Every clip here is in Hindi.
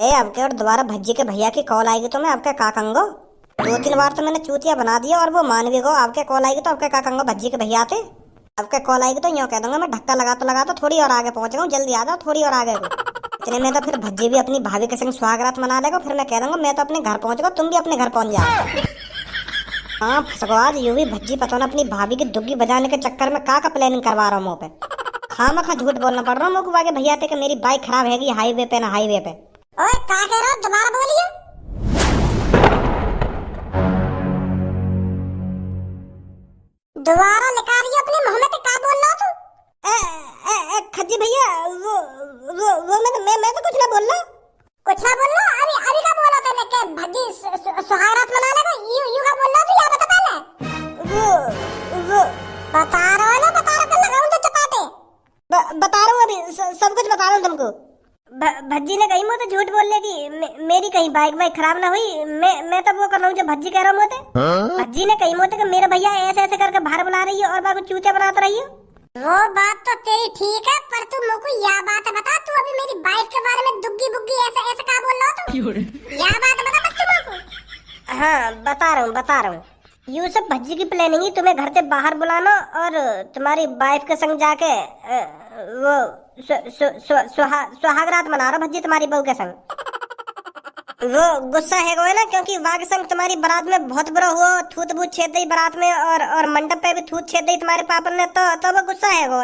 आपके और दोबारा भज्जी के भैया की कॉल आएगी तो मैं आपके का कहूंगा। 2-3 बार तो मैंने चूतिया बना दिया और वो मान भी गो। आपके कॉल आएगी तो आपके का कहूंगा भज्जी के भैया आते। आपके कॉल आएगी तो यूँ कह दूंगा मैं धक्का लगा तो थोड़ी और आगे पहुंच गऊँ, जल्दी आ जाओ थोड़ी और आगे। इतने में तो फिर भज्जी भी अपनी भाभी के संग सुहागरात मना लेगा। फिर मैं कह दूंगा मैं तो अपने घर पहुंच गया, तुम भी अपने घर पहुंच जाओ। हाँ फंसगो आज यूं भी भज्जी पता ना अपनी भाभी की दुग्गी बजाने के चक्कर में का प्लानिंग करवा रहा हूँ मुँह पे। खामखा झूठ बोलना पड़ रहा है मुझको आगे भैया कि मेरी बाइक खराब हैगी हाईवे पे ना हाईवे पे। ओए का कह रहा हो, दोबारा बोलिए। दोबारा लिखा रही है अपने मुंह में, का बोल रहा तू? खज्जी भैया वो मैं तो कुछ ना बोल रहा। कुछ ना बोल रहा? अभी का बोला तूने कि भज्जी सुहागरात मना लेगा? यू का बोल रहा तू? या बता पहले। वो बता रहा है ना, बता रहा कर लगाऊं तो चपाटे। बता रहा हूँ अभी सब कुछ बता रहा हूँ तुमको। भज्जी ने कही मुझे झूठ बोलने की मेरी कहीं बाइक खराब ना हुई। मैं तो वो कर रहा हूँ जो भज्जी कह रहा हूँ मुझे। भज्जी ने कही मुझे कि मेरे भैया ऐसे ऐसे करके बाहर बुला रही है और बाकी चूतिया बनाते रही है। वो बात तो तेरी ठीक है, पर तू मुझको यह बात बता, तू अभी मेरी बाइक के बारे में दुग्गी बुग्गी ऐसे ऐसे का बोल रहा तू? यह बात बता बस तू मुझको। हाँ बता रहा हूँ। यू सब भज्जी की प्लानिंग ही तुम्हें घर से बाहर बुलाना और तुम्हारी वाइफ के संग जाके वो सुहागरात मना रहा भज्जी तुम्हारी बहू के संग। वो गुस्सा है वो है ना, क्योंकि वाग संग तुम्हारी बारात में बहुत बुरा हुआ, थूत बूत छेद दी बारात में और मंडप पे भी थूत छेद दी तुम्हारे पापा ने। तो वो गुस्सा है वो।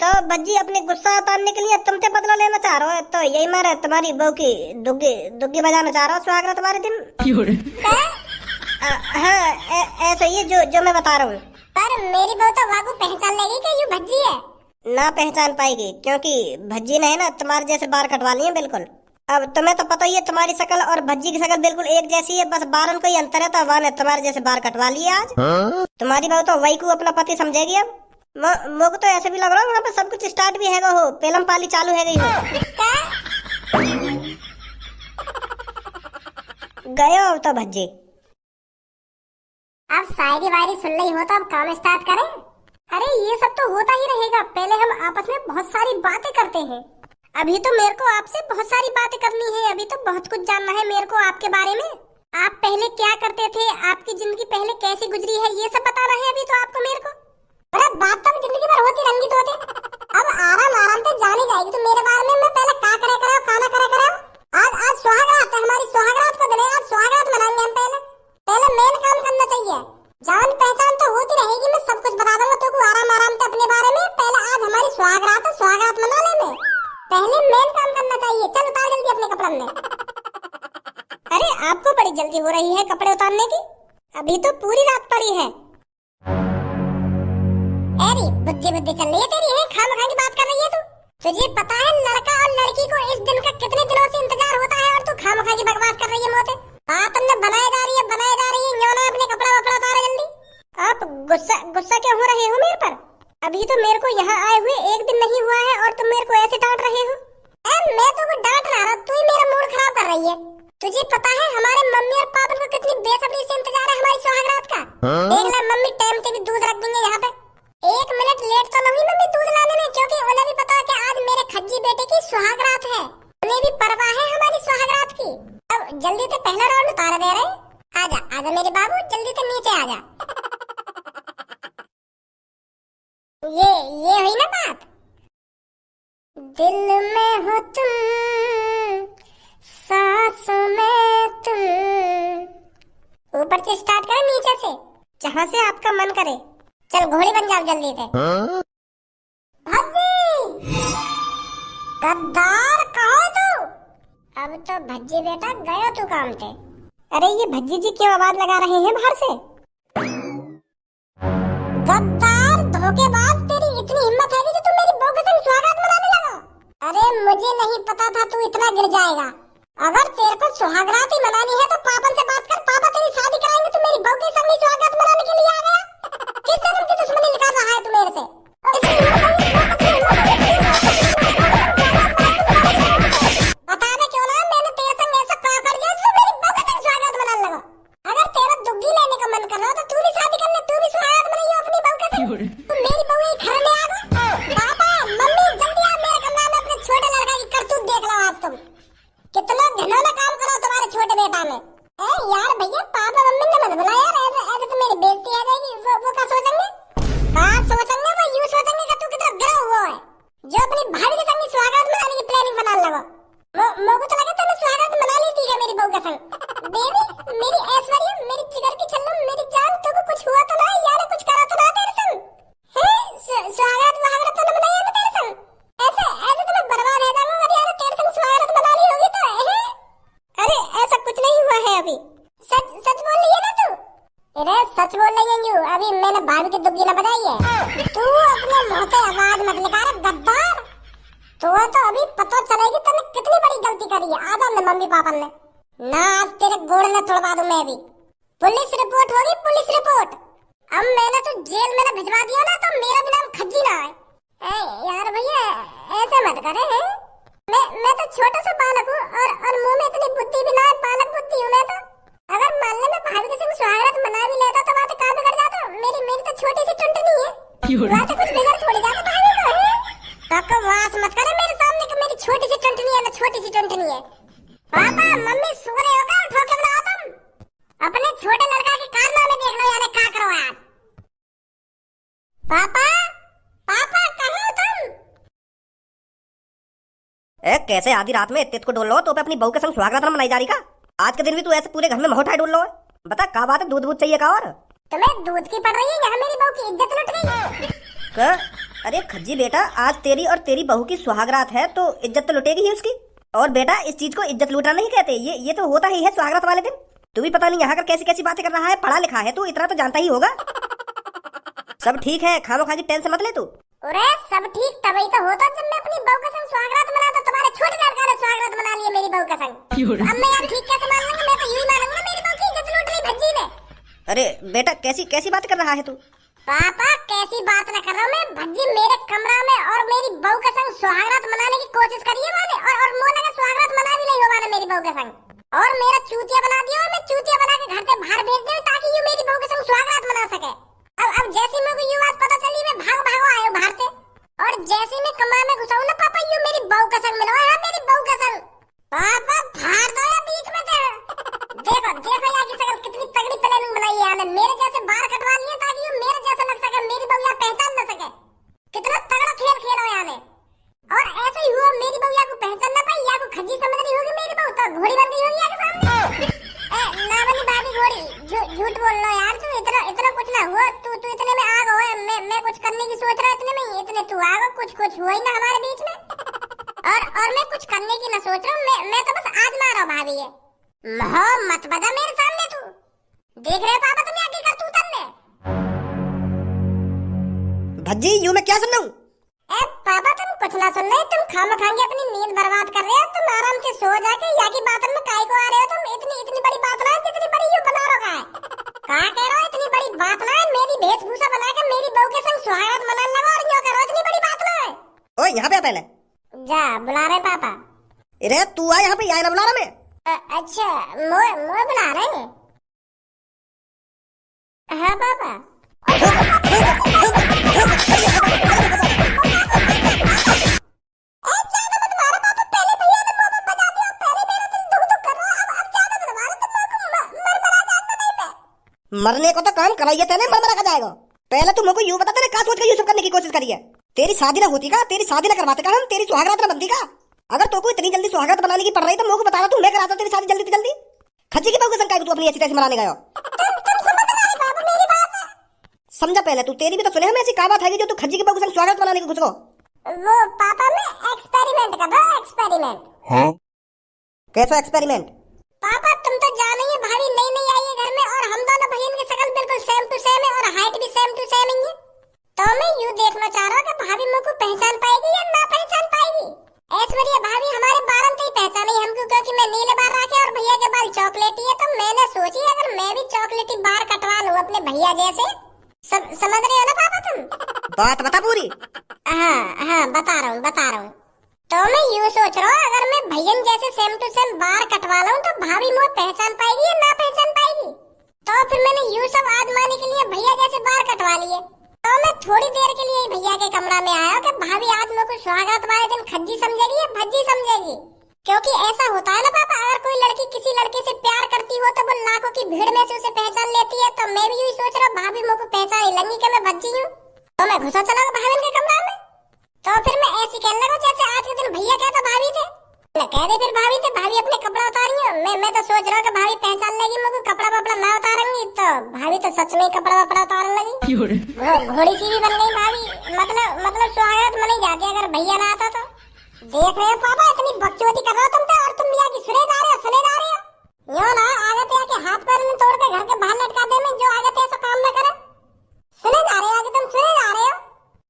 तो भज्जी अपने गुस्सा उतारने के लिए तुमसे बदला लेना चाह रहा है। तो यही मारे तुम्हारी बहू की दुग्गी बजाना चाह रहा हूँ सुहागरात तुम्हारे दिन। हाँ ऐसा ही है जो मैं बता रहा हूँ। पर मेरी बहू तो वागू पहचान लेगी कि यू भज्जी है? ना पहचान पाएगी, क्योंकि भज्जी ने है ना तुम्हारे जैसे बाल कटवा लिए हैं बिल्कुल। अब तुम्हें तो पता ही है तुम्हारी शक्ल और भज्जी की शक्ल बिल्कुल एक जैसी है, बस बारन को ही अंतर है। तो वह ने तुम्हारे जैसे बाल कटवा लिए आज। तुम्हारी बहू तो वही को अपना पति समझेगी। अब मुझको तो ऐसे भी लग रहा है वहाँ पे सब कुछ स्टार्ट भी हैगा हो, पेलम पाली चालू है गई हो। गए हो तो भज्जी। अब शायरी वायरी सुन रही हो तो अब काम स्टार्ट करें? अरे ये सब तो होता ही रहेगा, पहले हम आपस में बहुत सारी बातें करते हैं। अभी तो मेरे को आपसे बहुत सारी बातें करनी है, अभी तो बहुत कुछ जानना है मेरे को आपके बारे में। आप पहले क्या करते थे, आपकी जिंदगी पहले कैसी गुजरी है, ये सब बताना है अभी तो आपको मेरे को। अरे बात तो जिंदगी भर होती रंगी होते, अब आराम से जानी जाएगी तो मेरे बारे में। मैं पहले क्या करे खाना करे। आज सुहागरात है, हमारी सुहागरात को दिन है, आज सुहागरात मनाएंगे हम। पहले मेन काम करना चाहिए। जान पहचान तो होती रहेगी, मैं सब कुछ बता दूंगा तुमको आराम से अपने बारे में। पहले आज हमारी सुहागरात है, सुहागरात मना लेंगे। पहले मेन काम करना चाहिए। चल उतार जल्दी अपने कपड़े में। अरे आपको बड़ी जल्दी हो रही है कपड़े उतारने की, अभी तो पूरी रात पड़ी है। अरे बुद्धि चल रही है तेरी, है खामखा की बात कर रही है तू। तुझे पता है लड़का और लड़की को इस दिन का कितने दिनों से इंतजार होता है और तू खामखा की बकवास कर रही है मोते। बात हमने बनाए जा रही है न्योना अपने कपड़ा वपड़ा उतारे जल्दी। आप गुस्सा क्यों हो रहे हो मेरे पर? अभी तो मेरे को यहाँ आए हुए एक दिन नहीं हुआ है और तुम मेरे को ऐसे डांट रहे हो। मैं तो डांट रहा, तू ही मेरा मूड खराब कर रही है। तुझे पता है हमारे मम्मी और पापा को कितनी बेसब्री से इंतजार है हमारी सुहागरात का। देख ले मम्मी टाइम से भी दूध रख देंगे यहाँ पे। 1 मिनट लेट तो नहीं मम्मी दूध लाने में, क्योंकि उन्हें भी पता है कि आज मेरे खज्जी बेटे की सुहागरात है। उन्हें भी परवाह है हमारी सुहागरात की। अब जल्दी से पहला राउंड उतार दे रहे। आजा मेरे बाबू, जल्दी से नीचे आजा। ये हुई ना बात। दिल में हो तुम, सांसों में तुम। ऊपर से स्टार्ट करें नीचे से, जहाँ से आपका मन करे। चल घोड़ी बन जाओ जल्दी से। भज्जी गद्दार कहो तू? अब तो भज्जी बेटा गयो तू काम से। अरे ये भज्जी जी क्यों आवाज लगा रहे हैं बाहर से? गद्दार धोखेबाज, तेरी इतनी हिम्मत है कि तू मेरी बहू के संग सुहागरात मनाने लगा? अरे मुझे नहीं पता था तू इतना गिर जाएगा। अगर तेरे को सुहागरात ही मनानी है तो पापा से बात कर, पापा तेरी शादी कराएंगे। तू मेरी बहू के संग ही सुहागरात मनाने के लिए आ गया? किस जन्म की दुश्मनी निकाल रहा है तू मेरे से? बता दे क्यों ना, मैंने तेरे संग ऐसा क्या कर दिया तू मेरी बहू के संग सुहागरात मनाने लगा? अगर तेरा दुग्गी लेने का मन कर रहा हो तो तू भी शादी कर ले, तू भी सुहागरात मनाइए अपनी बहू के संग। तू मेरी बहू ही घर में आ गई। पापा मम्मी जल्दी आ, मेरे कमरे में अपने छोटे लड़का की करतूत देख लो आज तुम। कितना तो अभी पता चलेगी तूने कितनी बड़ी गलती करी है। आ जा मम्मी पापा ने ना, आज तेरे गोड़ में तोड़वा दूं मैं भी। पुलिस रिपोर्ट होगी, पुलिस रिपोर्ट। अब मैंने तो जेल में ना भिजवा दिया ना तो मेरा भी नाम खज्जी ना है। यार भैया ऐसे मत करे हैं। मैं तो छोटा सा बालक हूँ और मुंह में इतनी बुद्धि भी ना है, बालक बुद्धि हूँ मैं तो। अगर मान ले मैं भाभी के संग सुहागरात मना भी लेता तो बात कहाँ बिगड़ जाता। मेरी तो छोटी सी टुंटनी है, बात कुछ बिगड़ थोड़ी जाता भाभी को है। बकवास मत करे मेरे सामने कि मेरी छोटी सी टुंटनी है ना, छोटी सी टुंटनी है। पापा मम्मी सो रहे हो क्या? उठो के बुलाओ तुम। अपने छोटे लड़का के कारनामे देख लो यार, क्या करो यार। पापा पापा कहाँ हो तुम? कैसे आधी रात में इतने को डोल लो तो पे अपनी बहू के संग सुहागरात मनाई जा रही का? आज के दिन भी तू ऐसे पूरे घर में महोठाई डोल लो है। बता क्या बात है, दूध दूध चाहिए का? और तुम्हें दूध की पड़ रही है, यहाँ मेरी बहू की इज्जत लुट गई। अरे खज्जी बेटा, आज तेरी और तेरी बहू की सुहागरात है तो इज्जत तो लुटेगी ही उसकी। और बेटा इस चीज को इज्जत लूटना नहीं कहते, ये तो होता ही है सुहागरात वाले दिन। तू भी पता नहीं यहाँ कर कैसी कैसी बातें कर रहा है, पढ़ा लिखा है तू, इतना तो जानता ही होगा। सब ठीक है, खामोखा की टेंशन मत ले तू। अरे सब ठीक तभी तो होता जब मैं अपनी बहू के संग सुहागरात मनाता। तुम्हारे छोटे लड़का ने सुहागरात मना लिया मेरी बहू के संग। अब मैं यार ठीक कैसे मान लूंगा? मैं तो यूं मानूंगा मेरी बहू की इज्जत लूट ली भज्जी ने। अरे बेटा कैसी कैसी बात कर रहा है तू? पापा कैसी बात न कर रहा हूँ मैं। भज्जी मेरे कमरा में और मेरी बहू के संग सुहागरात मनाने की कोशिश करी है मैंने, और मोने का सुहागरात मना भी नहीं होगा ना मेरी बहू के संग। और मेरा चूतिया बना दिया और मैं चूतिया बना के घर से बाहर भेज दूं ताकि यूं मेरी बहू के संग सुहागरात मना सके। अब जैसे मेरे को यूं बात पता चली मैं भागो आया बाहर से, और जैसे मैं कमरा में घुसा हूं ना पापा यूं मेरी बहू के संग मिलो। हां मेरी बहू के संग। पापा फाड़ दो या बीच में से। देखो यार की शकल कितनी तगड़ी प्लानिंग बनाई है यार। मेरे जैसे बाल कटवा लिए ताकि यूं मेरे जैसा लग सके, मेरी बहू या पहचान न सके। कितना तगड़ा खेल खेला यार ने। और ऐसे ही हुआ मेरी बहू या को पहचान ना पाई, या को खज्जी समझ रही होगी मेरी बहू तो घोड़ी बन गई होगी या के सामने। ना बनी भाभी घोड़ी, झूठ बोल लो यार। तू इतना कुछ ना हुआ। तू इतने में आग हो। मैं कुछ करने की सोच रहा इतने में, इतने तू आग। कुछ हुआ ही ना हमारे बीच में। और मैं कुछ करने की ना सोच रहा हूँ। मैं तो बस आजमा रहा हूँ भाभी ये। मत बजा मेरे सामने तू। देख रहे हो पापा तुम क्या करतूत करने। भज्जी यूं मैं क्या सुन रहा हूँ? पापा तुम कुछ ना सुन रहे, तुम खामखांगे अपनी नींद बर्बाद कर रहे हो। तुम आराम से सो जाके या की बातों में काहे को आ रहे हो तुम? इतनी बड़ी बात ना है जितनी बड़ी यूं बना रखा है। कहा कह रहा हो इतनी बड़ी बात ना है? मेरी वेशभूषा बना के मेरी बहू के संग सुहागरात मनाने लगा और यूं करो, इतनी बड़ी बात ना है। ओए यहाँ पे आ पहले। जा बुला रहे पापा। अरे तू आ यहाँ पे, यहाँ ना बुला रहा मैं। अच्छा मोए बुला रहे हैं। हाँ पापा। मरने को तो काम कराइए तेने, मर का जाएगा। पहले तू मेरे को यूं बता, तेने क्या सोच के ये सब करने की कोशिश करी है? तेरी शादी ना होती का, तेरी शादी ना करवाते का हम, तेरी सुहागरात ना बनती का। अगर तो को इतनी जल्दी सुहागरात बनाने की पड़ रही तो मेरे को बता रहा, तू मैं कराता तेरी शादी जल्दी से जल्दी। खज्जी की बहू के संग काहे तू अपनी ऐसी तैसी मनाने गया? समझा पहले तू, तेरी भी तो सुने हम ऐसी क्या बात है जो तू खज्जी की बहू के संग सुहागरात बनाने की घुस गो? वो पापा मैं एक्सपेरिमेंट कर रहा हूँ, एक्सपेरिमेंट। हाँ कैसा एक्सपेरिमेंट? पापा तुम तो जाने ही भाभी नई आई है घर में, और हम दोनों बहन की शक्ल बिल्कुल सेम टू सेम है और हाइट भी सेम टू सेम ही है। तो मैं यूं देखना चाह रहा हूँ कि भाभी मेरे को पहचान पाएगी या ना पहचान पाएगी। ऐश्वर्या भाभी हमारे बारन से ही पहचानी हमको, क्योंकि मैं नीले बाल रखे और भैया के बाल चॉकलेटी है। तो मैंने सोची अगर मैं भी चॉकलेटी बाल कटवा लूं अपने भैया जैसे। समझ रहे हो ना पापा तुम? बात बता पूरी। हाँ बता रहा हूँ। तो मैं यूं सोच रहा हूँ अगर मैं भैया जैसे सेम टू सेम बाल कटवा लूं तो भाभी मुझे पहचान पाएगी या ना पहचान पाएगी। तो फिर मैंने यूं सब आजमाने के लिए भैया जैसे बाल कटवा लिए। तो मैं थोड़ी देर के लिए भैया के कमरा में आया कि भाभी आज मेरे को सुहागरात वाले दिन खज्जी समझेगी या भज्जी समझेगी। क्योंकि ऐसा होता है ना पापा, अगर कोई लड़की किसी लड़के से प्यार करती हो तो वो लाखों की भीड़ में से उसे पहचान लेती है। तो मैं भी यही सोच रहा हूँ भाभी मेरे को पहचान लगी कि मैं भज्जी हूँ। तो मैं घुसा चला भाभी के कमरा में। तो फिर मैं ऐसी कहने लगा जैसे आज के दिन भैया कहता भाभी थे। मैं कह दे फिर भाभी थे, भाभी अपने कपड़ा उतारी है। मैं तो सोच रहा हूँ कि भाभी पहचान लेगी मेरे को, कपड़ा वपड़ा ना उतारूंगी। तो भाभी तो सच में कपड़ा वपड़ा उतारने लगी। घोड़ी सी भी बन गई भाभी। मतलब सुहागरात मनी जाती अगर भैया ना आता तो। देख रहे हो पापा इतनी बकचोदी कर रहे हो तुम तो, और तुम भी आगे सुने जा रहे हो। यो ना आगे तो आके हाथ पैर में तोड़ के घर के बाहर लटका दे, में जो आगे तो ऐसा काम ना करे। सुने जा रहे हो आगे तुम, सुने जा रहे हो।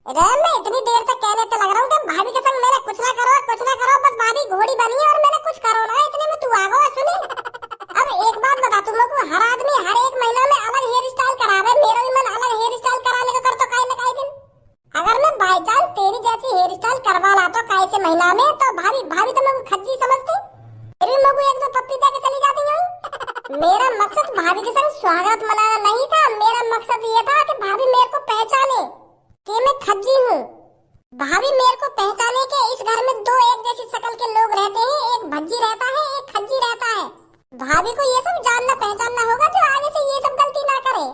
मैं इतनी देर तक कहने तो लग रहा हूँ कि भाभी के संग मेरा कुछ ना करो करवा ला तो काय से महीना में तो भाभी भाभी तो लोग खज्जी समझती, फिर भी लोग एक दो पप्पी दे के चली जाती हैं। मेरा मकसद भाभी के संग स्वागत मनाना नहीं था, मेरा मकसद ये था कि भाभी मेरे को पहचाने कि मैं खज्जी हूँ। भाभी मेरे को पहचाने के इस घर में दो एक जैसी शक्ल के लोग रहते हैं, एक भज्जी रहता है, एक खज्जी रहता है। भाभी को ये सब जानना पहचानना होगा जो आगे से ये सब गलती ना करे।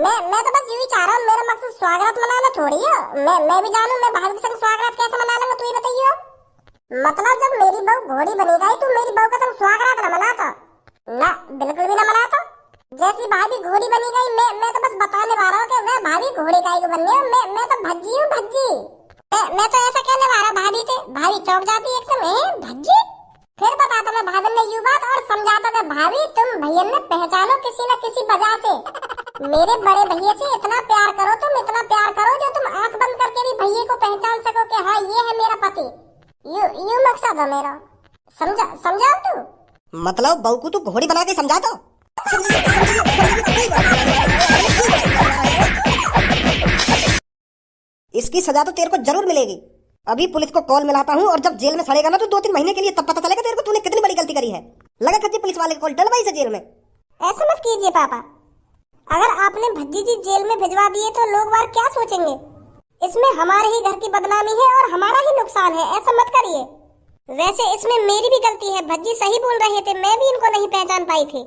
मैं तो बस यूं ही चाह रहा हूँ, मेरा मकसद स्वागत मनाना थोड़ी है। मैं भी जानूं मैं भाभी के संग स्वागत कैसे मना लूंगा, तू ही बताइए। मतलब जब मेरी बहू घोड़ी बनी गई तो मेरी बहू का संग स्वागत न मनाता ना, बिल्कुल भी ना मनाता। जैसी भाभी घोड़ी बनी गई मैं तो बस बताने वाला हूँ कि वह भाभी घोड़े का ही बनने, मैं तो भज्जी हूँ भज्जी। मैं तो ऐसा कहने वाला भाभी से, भाभी चौंक जाती एक समय भज्जी। फिर बताता मैं भाभी ने यूं बात और समझाता मैं भाभी तुम भैया ने पहचानो किसी न किसी वजह से। मेरे बड़े भैया से इतना प्यार करो, तुम इतना प्यार करो जो तुम आंख बंद करके भी भैया को पहचान सको कि हाँ ये है मेरा पति। यू मकसद है मेरा, समझा तू? मतलब बहू को तू घोड़ी बना के समझा दो। इसकी सजा तो तेरे को जरूर मिलेगी। अभी पुलिस को कॉल मिलाता हूँ और जब जेल में सड़ेगा ना तो 2-3 महीने के लिए तब पता चलेगा तेरे को तूने कितनी बड़ी गलती करी है। लगा खच्ची पुलिस वाले को कॉल डलवाई से जेल में। ऐसा मत कीजिए पापा, अगर आपने भज्जी जी जेल में भिजवा दिए तो लोग बार क्या सोचेंगे? इसमें हमारे ही घर की बदनामी है और हमारा ही नुकसान है, ऐसा मत करिए। वैसे इसमें मेरी भी गलती है, भज्जी सही बोल रहे थे, मैं भी इनको नहीं पहचान पाई थी।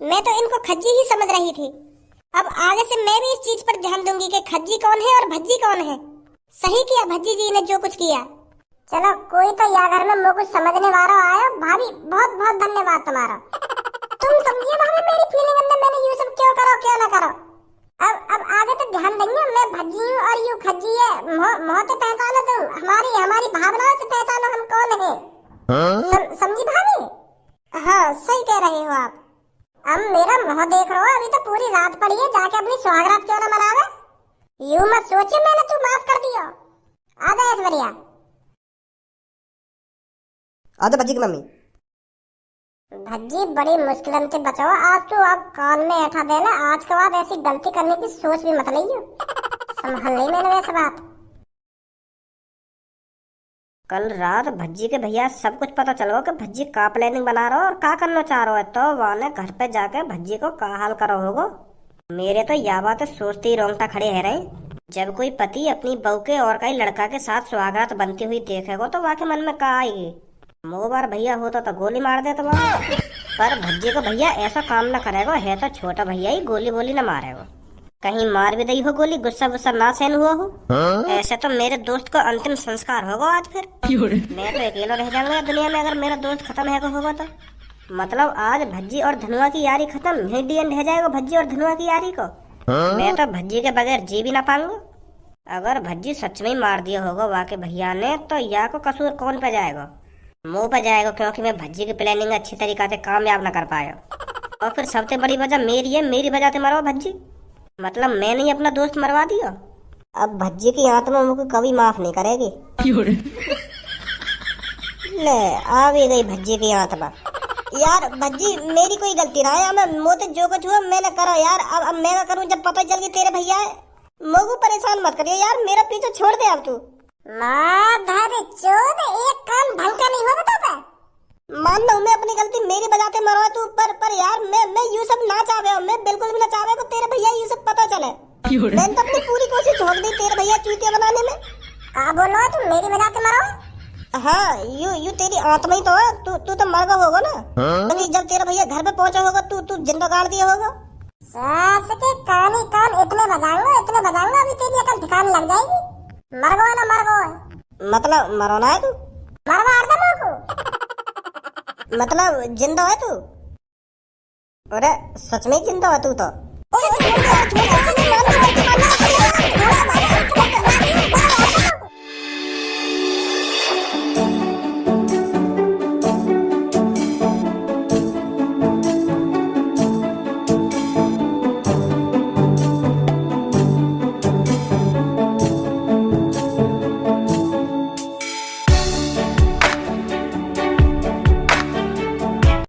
मैं तो इनको खज्जी ही समझ रही थी। अब आगे से मैं भी इस चीज पर ध्यान दूंगी कि खज्जी कौन है और भज्जी कौन है। सही किया भज्जी जी ने जो कुछ किया। चलो कोई तो यहाँ घर में मुझे कुछ समझने वाला आया। भाभी बहुत बहुत धन्यवाद तुम्हारा। तुम समझिए भाभी मेरी फीलिंग, अंदर मैंने यूं सब क्यों करो क्यों ना करो। अब आगे तो ध्यान देंगे, मैं भज्जी हूँ और यू खज्जी है। मोहते पहचानो तुम, हमारी भावनाओं से पहचानो हम कौन है। समझी भाभी? हाँ सही कह रहे हो आप। अब मेरा मुँह देख रहे हो, अभी तो पूरी रात पड़ी है, जाके अपनी सुहागरात क्यों ना मनावे। यूं मत सोचिए मैंने तू माफ कर दिया। आजा ऐश्वर्या। आजा भज्जी की मम्मी। भज्जी बड़ी मुश्किल से बचाओ आज तू, अब कान में ऐठा देना, आज के बाद ऐसी गलती करने की सोच भी मत लियो। संभाल नहीं मैंने वैसे बात। कल रात भज्जी के भैया सब कुछ पता चलो कि भज्जी का प्लानिंग बना रहा हो और का करना चाह रहा है, तो वाने घर पे जाके भज्जी को का हाल करो होगो। मेरे तो यह बात सोचते ही रोंगटा खड़े है रहे। जब कोई पति अपनी बहू के और कई लड़का के साथ सुहागरात बनती हुई देखेगा तो वाकई मन में का आएगी। मोबार भैया होता तो गोली मार देता वहाँ, पर भज्जी को भैया ऐसा काम न करेगा, है तो छोटा भैया ही गोली बोली न मारेगा। कहीं मार भी दी हो गोली, गुस्सा गुस्सा ना सहन हुआ हो। ऐसे तो मेरे दोस्त को अंतिम संस्कार होगा आज। फिर मैं तो अकेला रह जाऊंगा दुनिया में अगर मेरा दोस्त खत्म होगा तो। मतलब आज भज्जी और धनुआ की यारी खत्म, यही डी एंड रह जाएगा भज्जी और धनुआ की यारी को। मैं तो भज्जी के बगैर जी भी ना पाऊंगा। अगर भज्जी सच में ही मार दिया होगा वाकई भैया ने, तो या को कसूर कौन पे जाएगा? मुंह पे जाएगा, क्योंकि मैं भज्जी की प्लानिंग अच्छी तरीके से कामयाब न कर पाया। और फिर सबसे बड़ी वजह मेरी है, मेरी वजह से मरो भज्जी। मतलब मैंने ही अपना दोस्त मरवा दिया। अब भज्जी की आत्मा मुझे कभी माफ नहीं करेगी। ले आ भी गई भज्जी की आत्मा। यार भज्जी मेरी कोई गलती ना है, मैं मोते जो कुछ हुआ मैंने करा यार। अब मैं क्या करूं जब पता चल गया तेरे भैया है। मुझे परेशान मत करिए यार, मेरा पीछे छोड़ दे अब तू। एक काम ढंग का नहीं होगा तो मान लो मैं अपनी गलती मेरी वजह से मरवा तू, पर यार मैं ये सब ना चाहे, मैं बिल्कुल भी ना चाहे को तेरे भैया ये सब पता चले। मैंने तो अपनी पूरी कोशिश झोंक दी तेरे भैया चूतिया बनाने में। कहा बोलो तुम मेरी वजह से मरो? हाँ यू तेरी आत्मा ही तो है, तू तो मर गया होगा ना। जब तेरा भैया घर पे पहुंचा होगा तू जिंदा गाड़ दिया होगा। सास के कान ही कान इतने बजाऊंगा अभी तेरी अकल ठिकाने लग जाएगी। मर गो ना मर गो। मतलब मरोना है तू? मरवा दे को। मतलब जिंदा है तू? अरे सच में जिंदा है तू तो?